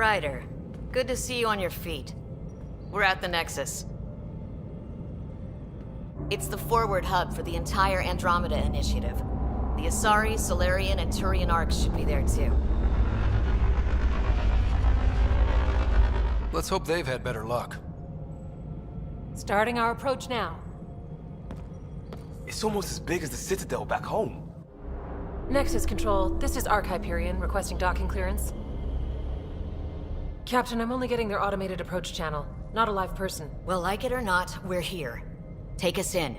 Ryder, good to see you on your feet. We're at the Nexus. It's the forward hub for the entire Andromeda initiative. The Asari, Solarian, and Turian arcs should be there too. Let's hope they've had better luck. Starting our approach now. It's almost as big as the Citadel back home. Nexus Control, this is Arc Hyperion requesting docking clearance. Captain, I'm only getting their automated approach channel, not a live person. Well, like it or not, we're here. Take us in.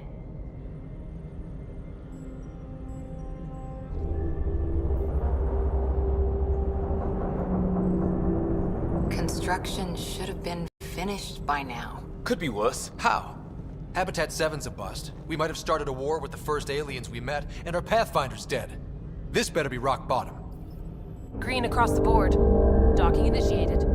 Construction should have been finished by now. Could be worse. How? Habitat 7's a bust. We might have started a war with the first aliens we met, and our Pathfinder's dead. This better be rock bottom. Green across the board. Docking initiated.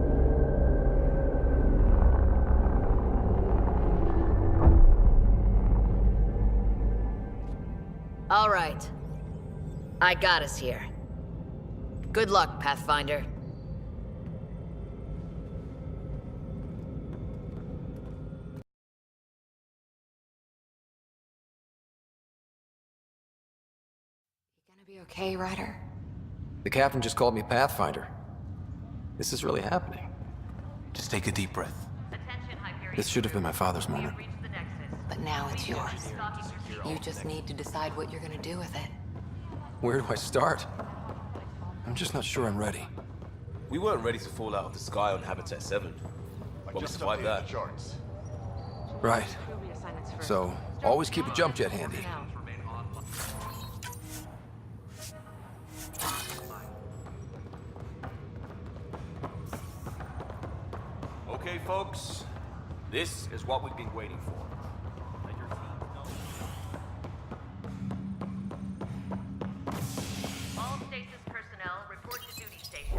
All right. I got us here. Good luck, Pathfinder. You gonna be okay, Ryder? The captain just called me Pathfinder. This is really happening. Just take a deep breath. This should have been my father's moment. But now it's yours. You just need to decide what you're gonna do with it. Where do I start? I'm just not sure I'm ready. We weren't ready to fall out of the sky on Habitat 7. But we survived that. Right. So, always keep a jump jet handy. Okay, folks. This is what we've been waiting for. All stasis personnel report to duty station.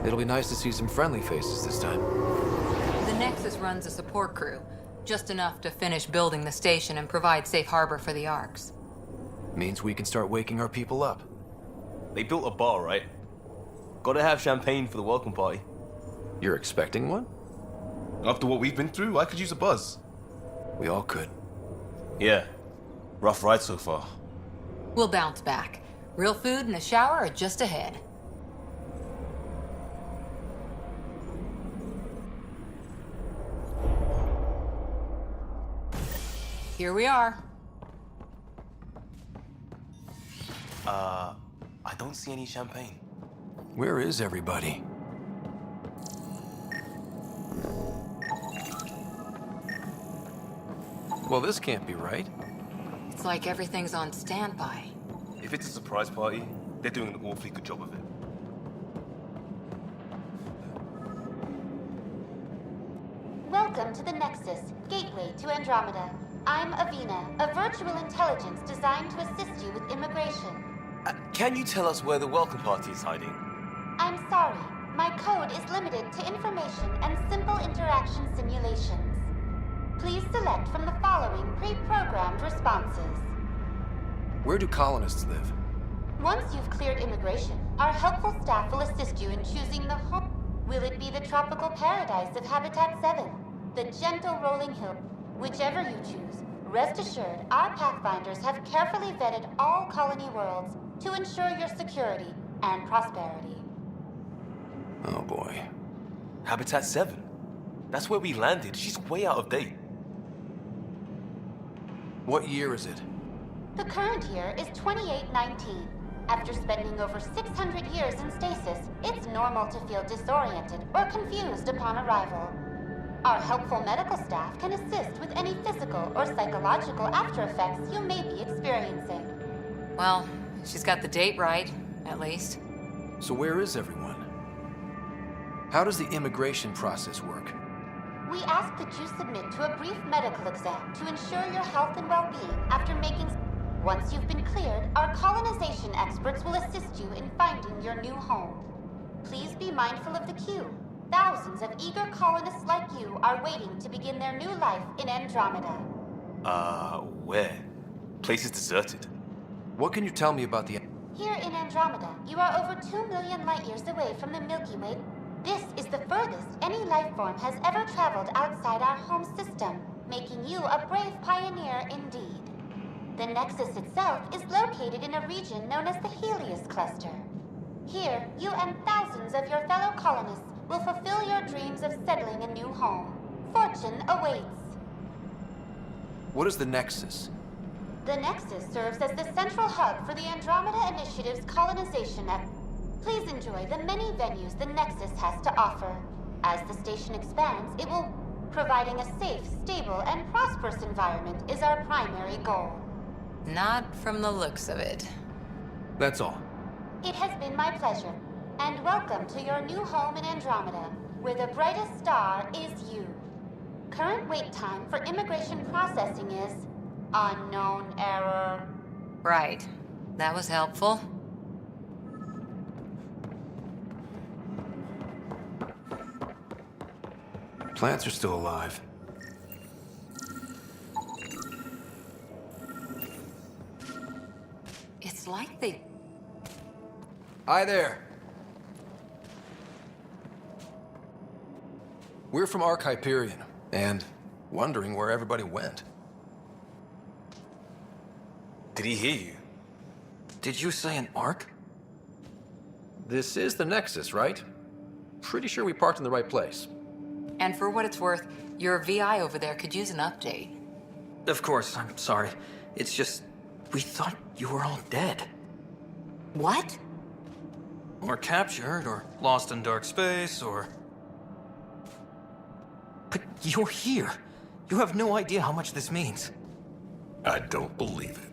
It'll be nice to see some friendly faces this time. The Nexus runs a support crew, just enough to finish building the station and provide safe harbor for the arcs. Means we can start waking our people up. They built a bar, right? Gotta have champagne for the welcome party. You're expecting one? After what we've been through, I could use a buzz. We all could. Yeah. Rough ride so far. We'll bounce back. Real food and a shower are just ahead. Here we are. I don't see any champagne. Where is everybody? Well, this can't be right. It's like everything's on standby. If it's a surprise party, they're doing an awfully good job of it. Welcome to the Nexus, gateway to Andromeda. I'm Avina, a virtual intelligence designed to assist you with immigration. Can you tell us where the welcome party is hiding? I'm sorry, my code is limited to information and simple interaction simulations. Please select from the following pre-programmed responses. Where do colonists live? Once you've cleared immigration, our helpful staff will assist you in choosing the home. Will it be the tropical paradise of Habitat 7? The gentle rolling hill? Whichever you choose, rest assured our Pathfinders have carefully vetted all colony worlds to ensure your security and prosperity. Oh boy. Habitat 7? That's where we landed. She's way out of date. What year is it? The current year is 2819. After spending over 600 years in stasis, it's normal to feel disoriented or confused upon arrival. Our helpful medical staff can assist with any physical or psychological aftereffects you may be experiencing. Well, she's got the date right, at least. So where is everyone? How does the immigration process work? We ask that you submit to a brief medical exam to ensure your health and well-being after making... Once you've been cleared, our colonization experts will assist you in finding your new home. Please be mindful of the queue. Thousands of eager colonists like you are waiting to begin their new life in Andromeda. Where? Place is deserted. What can you tell me about the... Here in Andromeda, you are over 2 million light years away from the Milky Way. This is the furthest any life form has ever traveled outside our home system, making you a brave pioneer indeed. The Nexus itself is located in a region known as the Helios Cluster. Here, you and thousands of your fellow colonists will fulfill your dreams of settling a new home. Fortune awaits. What is the Nexus? The Nexus serves as the central hub for the Andromeda Initiative's colonization effort. Please enjoy the many venues the Nexus has to offer. As the station expands, it will... Providing a safe, stable, and prosperous environment is our primary goal. Not from the looks of it. That's all. It has been my pleasure. And welcome to your new home in Andromeda, where the brightest star is you. Current wait time for immigration processing is... unknown error. Right. That was helpful. Plants are still alive. It's like they... Hi there. We're from Hyperion, and wondering where everybody went. Did he hear you? Did you say an Ark? This is the Nexus, right? Pretty sure we parked in the right place. And for what it's worth, your VI over there could use an update. Of course, I'm sorry. It's just, we thought you were all dead. What? Or captured, or lost in dark space, or... But you're here. You have no idea how much this means. I don't believe it.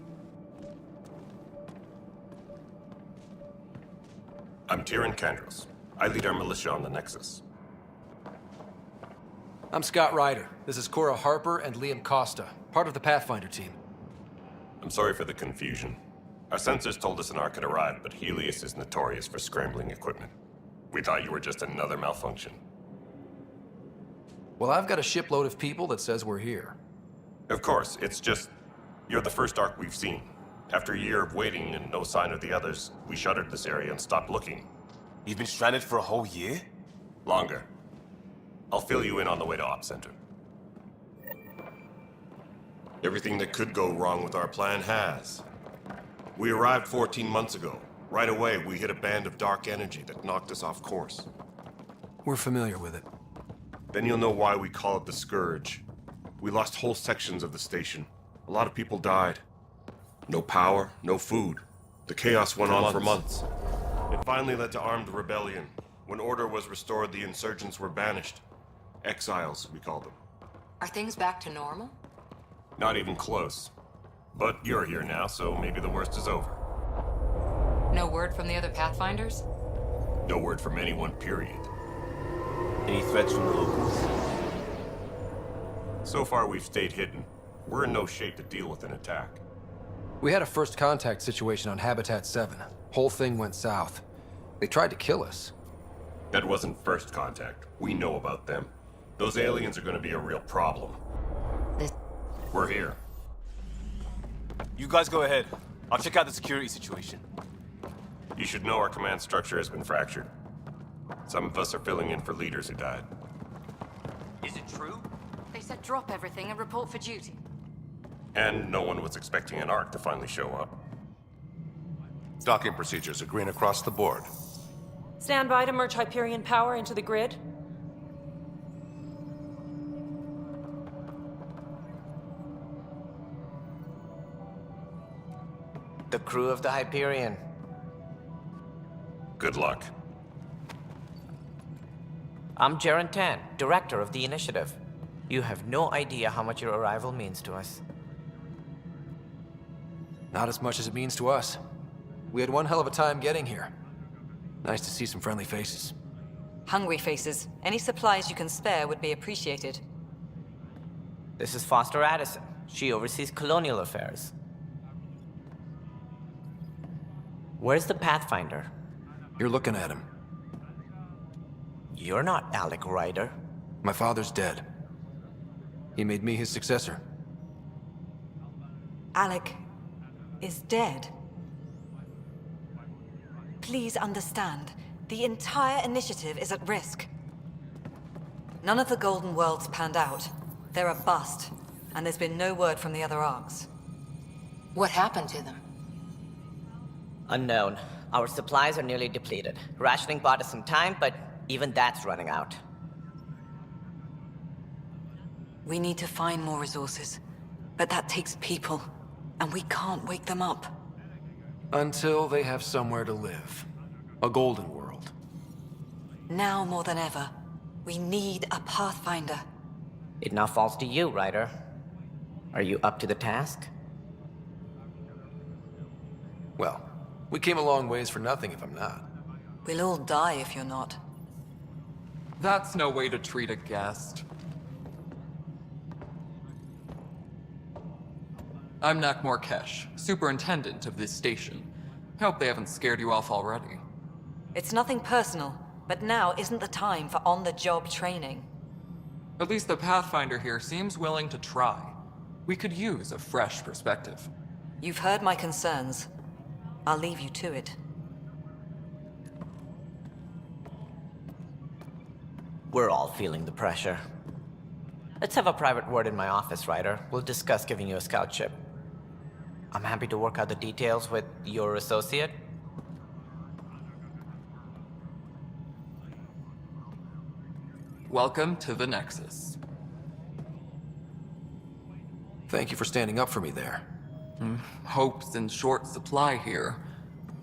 I'm Tyrion Kandros. I lead our militia on the Nexus. I'm Scott Ryder. This is Cora Harper and Liam Costa, part of the Pathfinder team. I'm sorry for the confusion. Our sensors told us an Ark had arrived, but Helios is notorious for scrambling equipment. We thought you were just another malfunction. Well, I've got a shipload of people that says we're here. Of course, it's just... You're the first Ark we've seen. After a year of waiting and no sign of the others, we shuttered this area and stopped looking. You've been stranded for a whole year? Longer. I'll fill you in on the way to Op Center. Everything that could go wrong with our plan has. We arrived 14 months ago. Right away, we hit a band of dark energy that knocked us off course. We're familiar with it. Then you'll know why we call it the Scourge. We lost whole sections of the station. A lot of people died. No power, no food. The chaos went on for months. It finally led to armed rebellion. When order was restored, the insurgents were banished. Exiles, we call them. Are things back to normal? Not even close. But you're here now, so maybe the worst is over. No word from the other Pathfinders? No word from anyone, period. Any threats from the locals? So far, we've stayed hidden. We're in no shape to deal with an attack. We had a first contact situation on Habitat 7. Whole thing went south. They tried to kill us. That wasn't first contact. We know about them. Those aliens are gonna be a real problem. This... We're here. You guys go ahead. I'll check out the security situation. You should know our command structure has been fractured. Some of us are filling in for leaders who died. Is it true? They said drop everything and report for duty. And no one was expecting an Ark to finally show up. Docking procedures are green across the board. Stand by to merge Hyperion power into the grid. The crew of the Hyperion. Good luck. I'm Jaren Tan, director of the initiative. You have no idea how much your arrival means to us. Not as much as it means to us. We had one hell of a time getting here. Nice to see some friendly faces. Hungry faces. Any supplies you can spare would be appreciated. This is Foster Addison. She oversees colonial affairs. Where's the Pathfinder? You're looking at him. You're not Alec Ryder. My father's dead. He made me his successor. Alec is dead. please understand. The entire initiative is at risk. None of the Golden Worlds panned out. They're a bust, and there's been no word from the other arcs. What happened to them? Unknown. Our supplies are nearly depleted. Rationing bought us some time, but even that's running out. We need to find more resources, but that takes people, and we can't wake them up. Until they have somewhere to live. A golden world. Now more than ever, we need a Pathfinder. It now falls to you, Ryder. Are you up to the task? Well, we came a long ways for nothing if I'm not. We'll all die if you're not. That's no way to treat a guest. I'm Nakmor Kesh, superintendent of this station. Hope they haven't scared you off already. It's nothing personal, but now isn't the time for on-the-job training. At least the Pathfinder here seems willing to try. We could use a fresh perspective. You've heard my concerns. I'll leave you to it. We're all feeling the pressure. Let's have a private word in my office, Ryder. We'll discuss giving you a scout ship. I'm happy to work out the details with your associate. Welcome to the Nexus. Thank you for standing up for me there. Hope's in short supply here.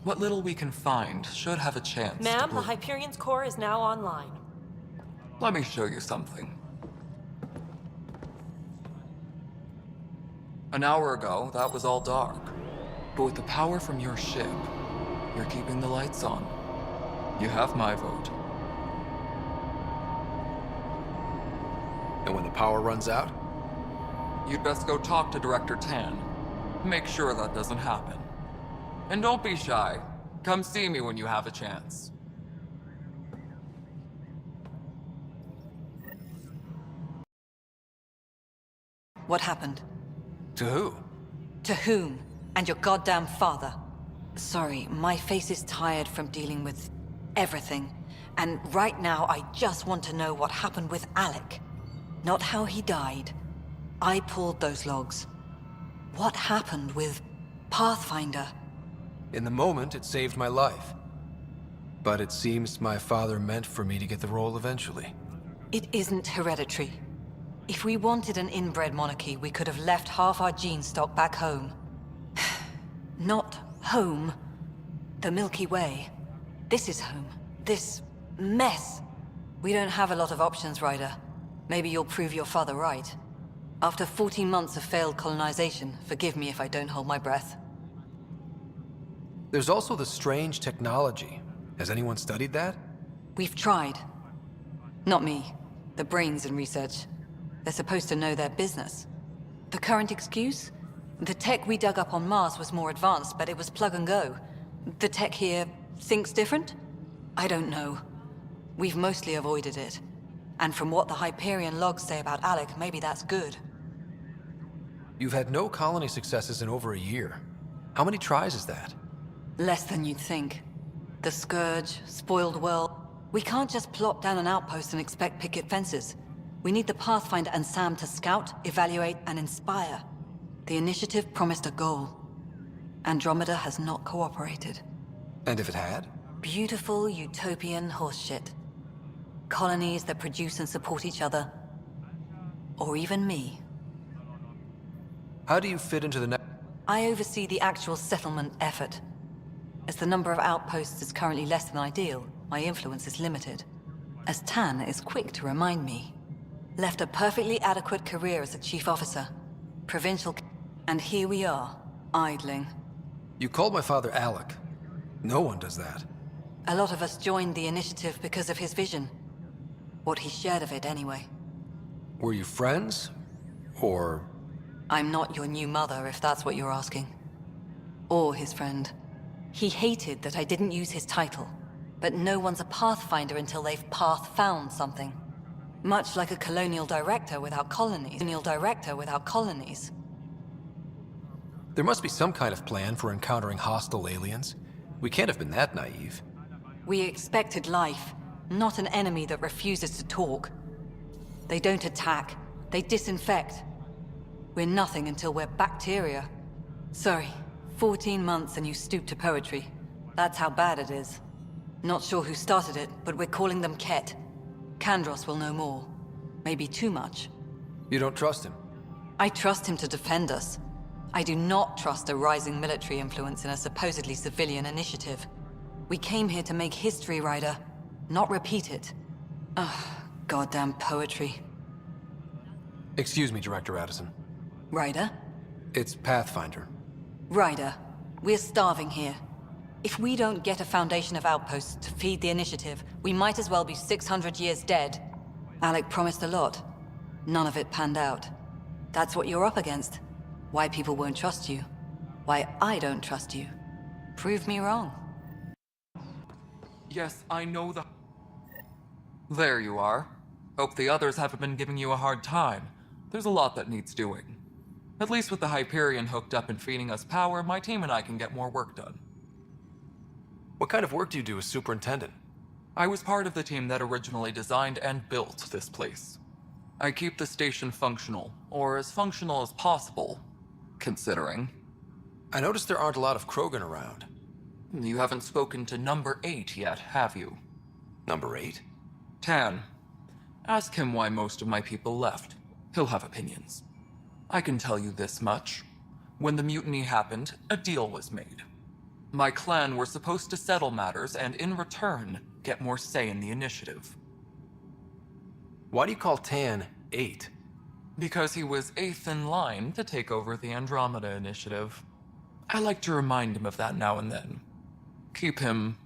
What little we can find should have a chance. Ma'am, the Hyperion's core is now online. Let me show you something. An hour ago, that was all dark. But with the power from your ship, you're keeping the lights on. You have my vote. And when the power runs out? You'd best go talk to Director Tan. Make sure that doesn't happen. And don't be shy. Come see me when you have a chance. What happened? To who? To whom? And your goddamn father. Sorry, my face is tired from dealing with everything. And right now, I just want to know what happened with Alec. Not how he died. I pulled those logs. What happened with Pathfinder? In the moment, it saved my life. But it seems my father meant for me to get the role eventually. It isn't hereditary. If we wanted an inbred monarchy, we could have left half our gene stock back home. Not home. The Milky Way. This is home. This mess. We don't have a lot of options, Ryder. Maybe you'll prove your father right. After 14 months of failed colonization, forgive me if I don't hold my breath. There's also the strange technology. Has anyone studied that? We've tried. Not me. The brains in research. They're supposed to know their business. The current excuse? The tech we dug up on Mars was more advanced, but it was plug and go. The tech here thinks different? I don't know. We've mostly avoided it. And from what the Hyperion logs say about Alec, maybe that's good. You've had no colony successes in over a year. How many tries is that? Less than you'd think. The Scourge, spoiled world. We can't just plop down an outpost and expect picket fences. We need the Pathfinder and Sam to scout, evaluate, and inspire. The initiative promised a goal. Andromeda has not cooperated. And if it had? Beautiful utopian horseshit. Colonies that produce and support each other. Or even me. How do you fit into the I oversee the actual settlement effort. As the number of outposts is currently less than ideal, my influence is limited. As Tan is quick to remind me. Left a perfectly adequate career as a chief officer. Provincial... And here we are, idling. You called my father Alec. No one does that. A lot of us joined the initiative because of his vision. What he shared of it, anyway. Were you friends? Or... I'm not your new mother, if that's what you're asking. Or his friend. He hated that I didn't use his title. But no one's a Pathfinder until they've path-found something. Much like a colonial director without colonies. There must be some kind of plan for encountering hostile aliens. We can't have been that naive. We expected life, not an enemy that refuses to talk. They don't attack, they disinfect. We're nothing until we're bacteria. Sorry, 14 months and you stoop to poetry. That's how bad it is. Not sure who started it, but we're calling them Ket. Kandros will know more. Maybe too much. You don't trust him? I trust him to defend us. I do not trust a rising military influence in a supposedly civilian initiative. We came here to make history, Ryder, not repeat it. Ugh, goddamn poetry. Excuse me, Director Addison. Ryder? It's Pathfinder. Ryder, we're starving here. If we don't get a foundation of outposts to feed the initiative, we might as well be 600 years dead. Alec promised a lot. None of it panned out. That's what you're up against. Why people won't trust you. Why I don't trust you. Prove me wrong. Yes, I know the... There you are. Hope the others haven't been giving you a hard time. There's a lot that needs doing. At least with the Hyperion hooked up and feeding us power, my team and I can get more work done. What kind of work do you do as superintendent? I was part of the team that originally designed and built this place. I keep the station functional, or as functional as possible, considering. I noticed there aren't a lot of Krogan around. You haven't spoken to number 8 yet, have you? Number 8? Tan. Ask him why most of my people left. He'll have opinions. I can tell you this much. When the mutiny happened, a deal was made. My clan were supposed to settle matters and, in return, get more say in the initiative. Why do you call Tan 8? Because he was 8th in line to take over the Andromeda initiative. I like to remind him of that now and then. Keep him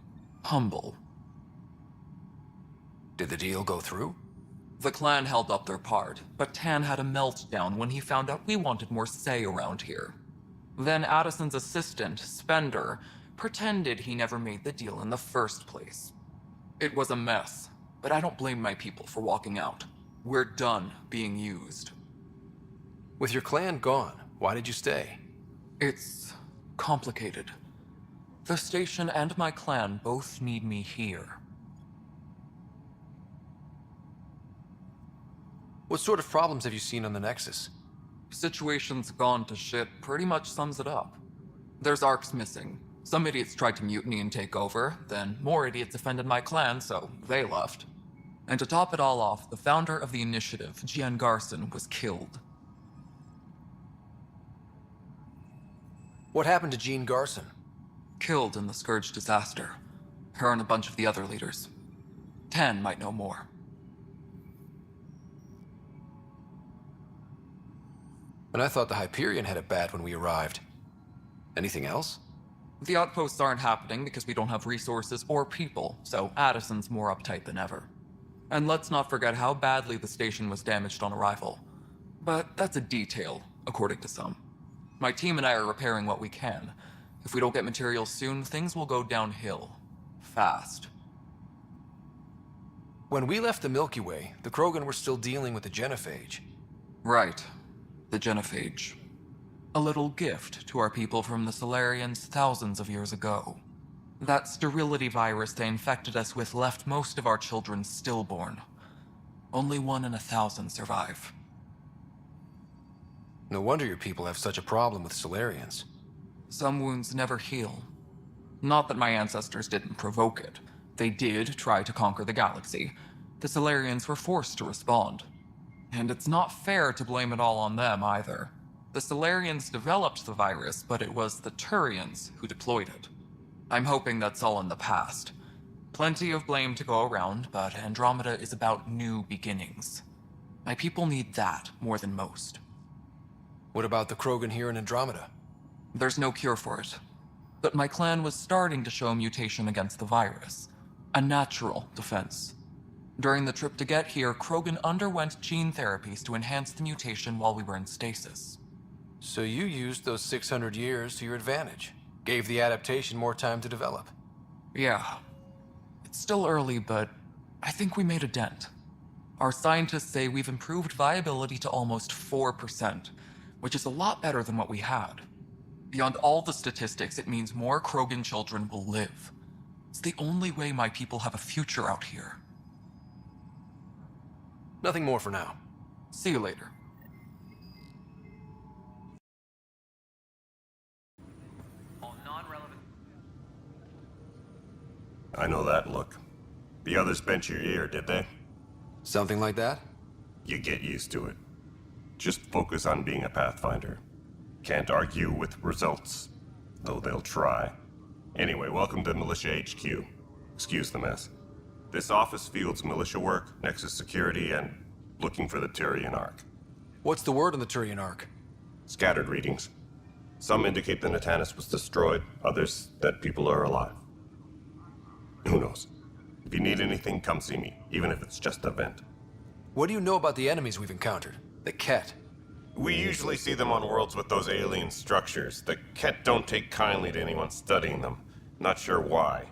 humble. Did the deal go through? The clan held up their part, but Tan had a meltdown when he found out we wanted more say around here. Then Addison's assistant, Spender, pretended he never made the deal in the first place. It was a mess, but I don't blame my people for walking out. We're done being used. With your clan gone, why did you stay? It's complicated. The station and my clan both need me here. What sort of problems have you seen on the Nexus? Situation's gone to shit pretty much sums it up. There's arcs missing. Some idiots tried to mutiny and take over, then more idiots offended my clan, so they left. And to top it all off, the founder of the initiative, Gian Garson, was killed. What happened to Jean Garson? Killed in the Scourge disaster. Her and a bunch of the other leaders. Tan might know more. And I thought the Hyperion had it bad when we arrived. Anything else? The outposts aren't happening because we don't have resources or people, so Addison's more uptight than ever. And let's not forget how badly the station was damaged on arrival. But that's a detail, according to some. My team and I are repairing what we can. If we don't get materials soon, things will go downhill. Fast. When we left the Milky Way, the Krogan were still dealing with the genophage. Right. The genophage. A little gift to our people from the Solarians thousands of years ago. That sterility virus they infected us with left most of our children stillborn. Only 1 in 1,000 survive. No wonder your people have such a problem with Solarians. Some wounds never heal. Not that my ancestors didn't provoke it. They did try to conquer the galaxy. The Solarians were forced to respond. And it's not fair to blame it all on them, either. The Solarians developed the virus, but it was the Turians who deployed it. I'm hoping that's all in the past. Plenty of blame to go around, but Andromeda is about new beginnings. My people need that more than most. What about the Krogan here in Andromeda? There's no cure for it. But my clan was starting to show a mutation against the virus. A natural defense. During the trip to get here, Krogan underwent gene therapies to enhance the mutation while we were in stasis. So you used those 600 years to your advantage. Gave the adaptation more time to develop. Yeah. It's still early, but I think we made a dent. Our scientists say we've improved viability to almost 4%, which is a lot better than what we had. Beyond all the statistics, it means more Krogan children will live. It's the only way my people have a future out here. Nothing more for now. See you later. I know that look. The others bent your ear, did they? Something like that? You get used to it. Just focus on being a Pathfinder. Can't argue with results, though they'll try. Anyway, welcome to Militia HQ. Excuse the mess. This office fields militia work, Nexus security, and looking for the Turian Ark. What's the word on the Turian Ark? Scattered readings. Some indicate the Natanus was destroyed, others that people are alive. Who knows? If you need anything, come see me, even if it's just a vent. What do you know about the enemies we've encountered? The Ket? We usually see them on worlds with those alien structures. The Ket don't take kindly to anyone studying them. Not sure why.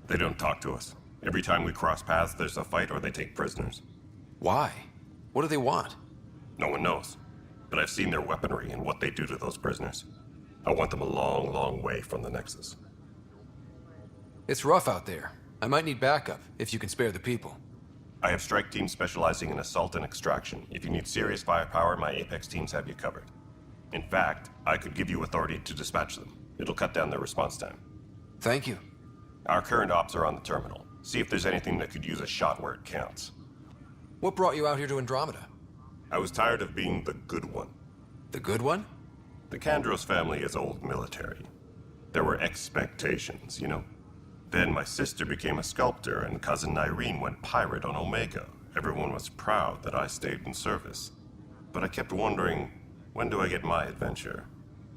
They don't talk to us. Every time we cross paths, there's a fight or they take prisoners. Why? What do they want? No one knows. But I've seen their weaponry and what they do to those prisoners. I want them a long, long way from the Nexus. It's rough out there. I might need backup, if you can spare the people. I have strike teams specializing in assault and extraction. If you need serious firepower, my Apex teams have you covered. In fact, I could give you authority to dispatch them. It'll cut down their response time. Thank you. Our current ops are on the terminal. See if there's anything that could use a shot where it counts. What brought you out here to Andromeda? I was tired of being the good one. The good one? The Kandros family is old military. There were expectations, you know? Then my sister became a sculptor and cousin Irene went pirate on Omega. Everyone was proud that I stayed in service. But I kept wondering, when do I get my adventure?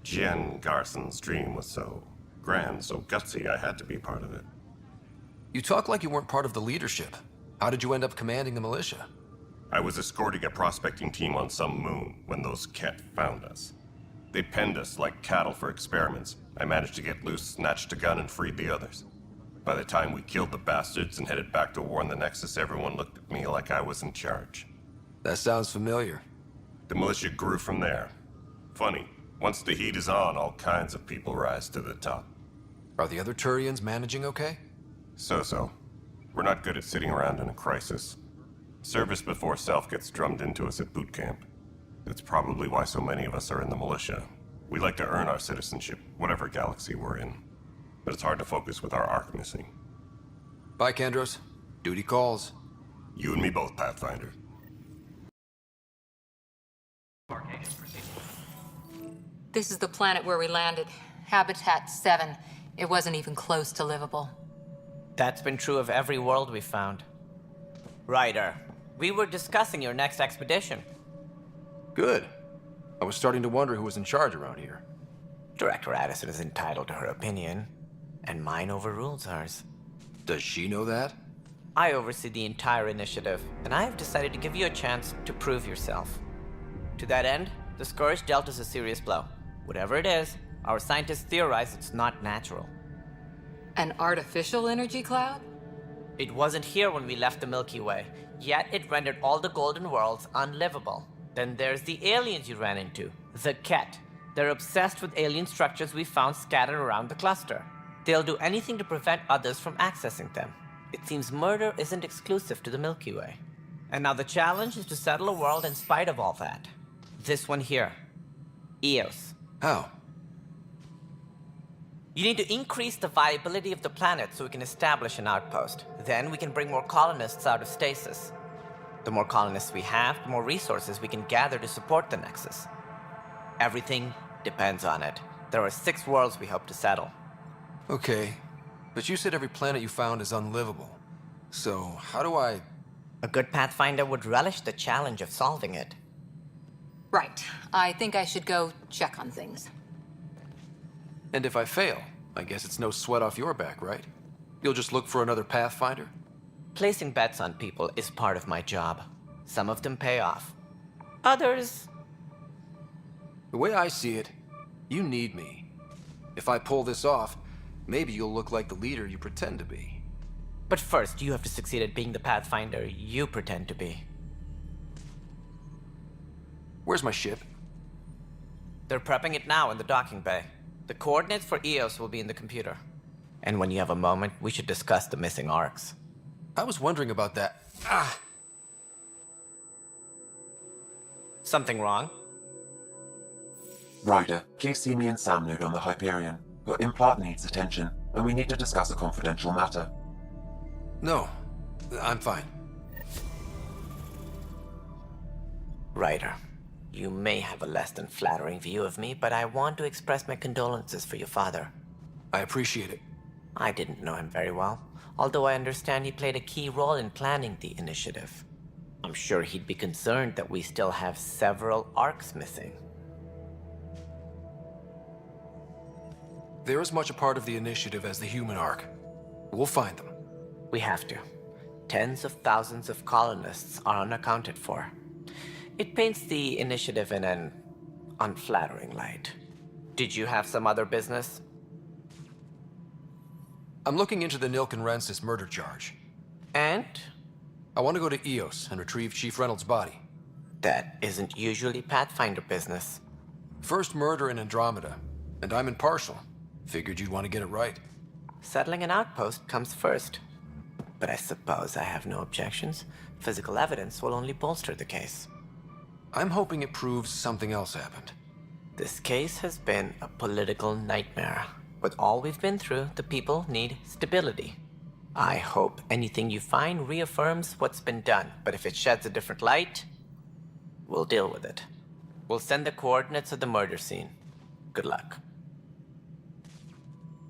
Jen Garson's dream was so grand, so gutsy, I had to be part of it. You talk like you weren't part of the leadership. How did you end up commanding the militia? I was escorting a prospecting team on some moon when those Ket found us. They penned us like cattle for experiments. I managed to get loose, snatched a gun, and freed the others. By the time we killed the bastards and headed back to war in the Nexus, everyone looked at me like I was in charge. That sounds familiar. The militia grew from there. Funny, once the heat is on, all kinds of people rise to the top. Are the other Turians managing okay? So-so. We're not good at sitting around in a crisis. Service before self gets drummed into us at boot camp. That's probably why so many of us are in the militia. We like to earn our citizenship, whatever galaxy we're in. But it's hard to focus with our arc missing. Bye, Kandros. Duty calls. You and me both, Pathfinder. This is the planet where we landed. Habitat 7. It wasn't even close to livable. That's been true of every world we've found. Ryder, we were discussing your next expedition. Good. I was starting to wonder who was in charge around here. Director Addison is entitled to her opinion, and mine overrules hers. Does she know that? I oversee the entire initiative, and I have decided to give you a chance to prove yourself. To that end, the Scourge dealt us a serious blow. Whatever it is, our scientists theorize it's not natural. An artificial energy cloud? It wasn't here when we left the Milky Way, yet it rendered all the golden worlds unlivable. Then there's the aliens you ran into, the Ket. They're obsessed with alien structures we found scattered around the cluster. They'll do anything to prevent others from accessing them. It seems murder isn't exclusive to the Milky Way. And now the challenge is to settle a world in spite of all that. This one here. Eos. How? You need to increase the viability of the planet so we can establish an outpost. Then we can bring more colonists out of stasis. The more colonists we have, the more resources we can gather to support the Nexus. Everything depends on it. There are 6 worlds we hope to settle. Okay, but you said every planet you found is unlivable. So, how do I... A good Pathfinder would relish the challenge of solving it. Right. I think I should go check on things. And if I fail, I guess it's no sweat off your back, right? You'll just look for another Pathfinder? Placing bets on people is part of my job. Some of them pay off. Others... The way I see it, you need me. If I pull this off, maybe you'll look like the leader you pretend to be. But first, you have to succeed at being the Pathfinder you pretend to be. Where's my ship? They're prepping it now in the docking bay. The coordinates for EOS will be in the computer. And when you have a moment, we should discuss the missing arcs. I was wondering about that. Ah! Something wrong? Ryder, please see me and Sam node on the Hyperion. Your implant needs attention, and we need to discuss a confidential matter. No, I'm fine. Ryder, you may have a less than flattering view of me, but I want to express my condolences for your father. I appreciate it. I didn't know him very well, although I understand he played a key role in planning the initiative. I'm sure he'd be concerned that we still have several arcs missing. They're as much a part of the initiative as the human arc. We'll find them. We have to. Tens of thousands of colonists are unaccounted for. It paints the initiative in an unflattering light. Did you have some other business? I'm looking into the Nilk and Rensis murder charge. And? I want to go to EOS and retrieve Chief Reynolds' body. That isn't usually Pathfinder business. First murder in Andromeda, and I'm impartial. Figured you'd want to get it right. Settling an outpost comes first. But I suppose I have no objections. Physical evidence will only bolster the case. I'm hoping it proves something else happened. This case has been a political nightmare. With all we've been through, the people need stability. I hope anything you find reaffirms what's been done, but if it sheds a different light, we'll deal with it. We'll send the coordinates of the murder scene. Good luck.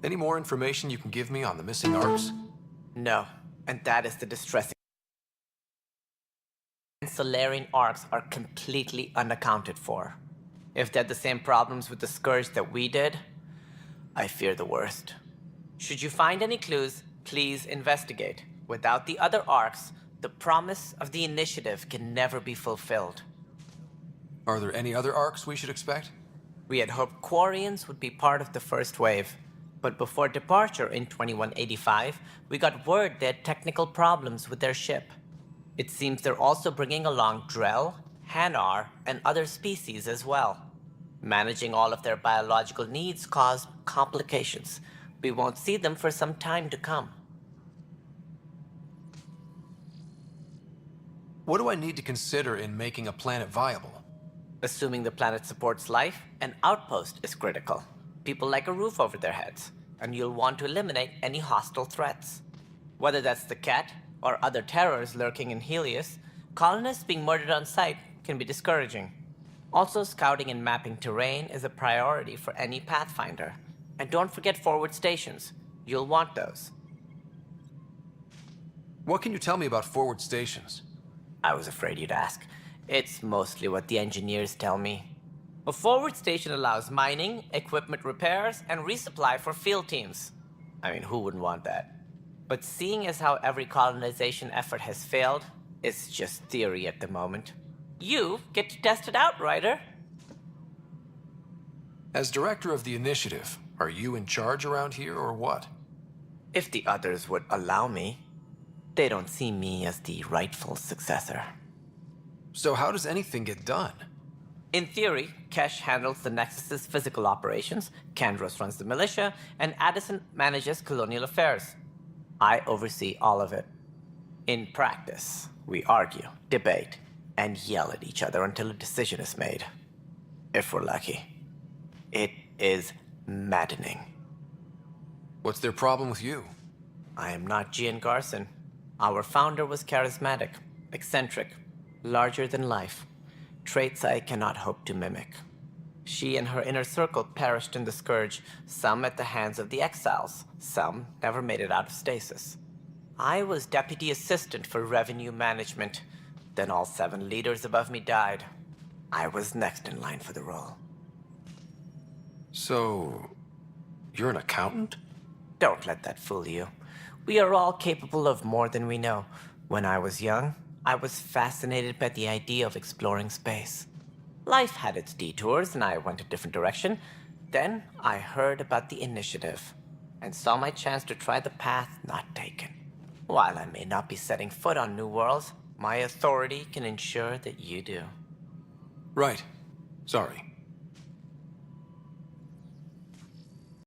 Any more information you can give me on the missing arcs? No, and that is the distressing. Solarian arcs are completely unaccounted for. If they had the same problems with the Scourge that we did, I fear the worst. Should you find any clues, please investigate. Without the other arcs, the promise of the initiative can never be fulfilled. Are there any other arcs we should expect? We had hoped Quarians would be part of the first wave, but before departure in 2185, we got word they had technical problems with their ship. It seems they're also bringing along Drell, Hanar, and other species as well. Managing all of their biological needs caused complications. We won't see them for some time to come. What do I need to consider in making a planet viable? Assuming the planet supports life, an outpost is critical. People like a roof over their heads, and you'll want to eliminate any hostile threats. Whether that's the cat or other terrors lurking in Helios, colonists being murdered on sight can be discouraging. Also, scouting and mapping terrain is a priority for any Pathfinder. And don't forget forward stations. You'll want those. What can you tell me about forward stations? I was afraid you'd ask. It's mostly what the engineers tell me. A forward station allows mining, equipment repairs, and resupply for field teams. I mean, who wouldn't want that? But seeing as how every colonization effort has failed, it's just theory at the moment. You get to test it out, Ryder. As director of the initiative, are you in charge around here or what? If the others would allow me. They don't see me as the rightful successor. So how does anything get done? In theory, Kesh handles the Nexus's physical operations, Kandros runs the militia, and Addison manages colonial affairs. I oversee all of it. In practice, we argue, debate, and yell at each other until a decision is made. If we're lucky. It is maddening. What's their problem with you? I am not Gian Garson. Our founder was charismatic, eccentric, larger than life. Traits I cannot hope to mimic. She and her inner circle perished in the Scourge, some at the hands of the Exiles, some never made it out of stasis. I was deputy assistant for revenue management. Then all 7 leaders above me died. I was next in line for the role. So, you're an accountant? Don't let that fool you. We are all capable of more than we know. When I was young, I was fascinated by the idea of exploring space. Life had its detours, and I went a different direction. Then I heard about the initiative, and saw my chance to try the path not taken. While I may not be setting foot on new worlds, my authority can ensure that you do. Right. Sorry.